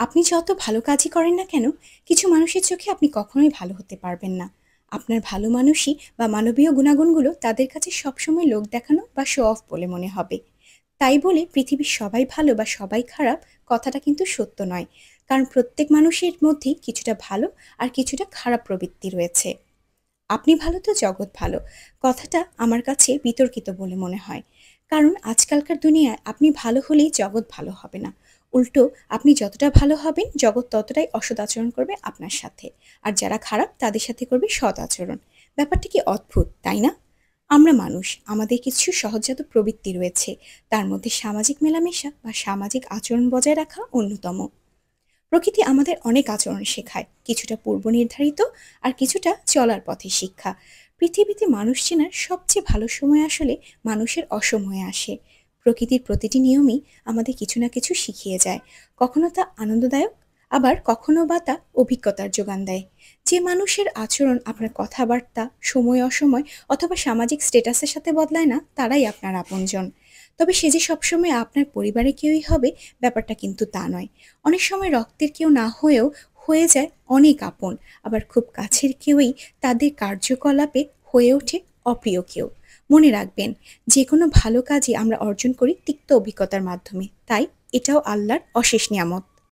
আপনি যত ভালো কাজই করেন না কেন, কিছু মানুষের চোখে আপনি কখনোই ভালো হতে পারবেন না। আপনার ভালো মানুষই বা মানবীয় গুণাগুণগুলো তাদের কাছে সবসময় লোক দেখানো বা শো অফ বলে মনে হবে। তাই বলে পৃথিবীর সবাই ভালো বা সবাই খারাপ কথাটা কিন্তু সত্য নয়। কারণ প্রত্যেক মানুষের মধ্যেই কিছুটা ভালো আর কিছুটা খারাপ প্রবৃত্তি রয়েছে। আপনি ভালো তো জগৎ ভালো কথাটা আমার কাছে বিতর্কিত বলে মনে হয়। কারণ আজকালকার দুনিয়ায় আপনি ভালো হলেই জগৎ ভালো হবে না। উল্টো আপনি যতটা ভালো হবেন জগৎ ততটাই অসৎ আচরণ করবে আপনার সাথে। আর যারা খারাপ তাদের সাথে করবে সৎ আচরণ। ব্যাপারটা কি অদ্ভুত, তাই না? আমরা মানুষ, আমাদের কিছু সহজাত প্রবৃত্তি রয়েছে। তার মধ্যে সামাজিক মেলামেশা বা সামাজিক আচরণ বজায় রাখা অন্যতম। প্রকৃতি আমাদের অনেক আচরণ শেখায়, কিছুটা পূর্ব নির্ধারিত আর কিছুটা চলার পথে শিক্ষা। পৃথিবীতে মানুষ চেনার সবচেয়ে ভালো সময় আসলে মানুষের অসময়ে আসে। প্রকৃতির প্রতিটি নিয়মই আমাদের কিছু না কিছু শিখিয়ে যায়। কখনো তা আনন্দদায়ক, আবার কখনো বা তা অভিজ্ঞতার যোগান দেয়। যে মানুষের আচরণ আপনার কথাবার্তা সময় অসময় অথবা সামাজিক স্ট্যাটাসের সাথে বদলায় না, তারাই আপনার আপনজন। তবে সে যে সবসময় আপনার পরিবারের কেউই হবে, ব্যাপারটা কিন্তু তা নয়। অনেক সময় রক্তের কেউ না হয়েও হয়ে যায় অনেক আপন। আবার খুব কাছের কেউই তাদের কার্যকলাপে হয়ে ওঠে অপ্রিয় কেউ। মনে রাখবেন, যে কোনো ভালো কাজই আমরা অর্জন করি তিক্ত অভিজ্ঞতার মাধ্যমে। তাই এটাও আল্লাহর অশেষ নিয়ামত।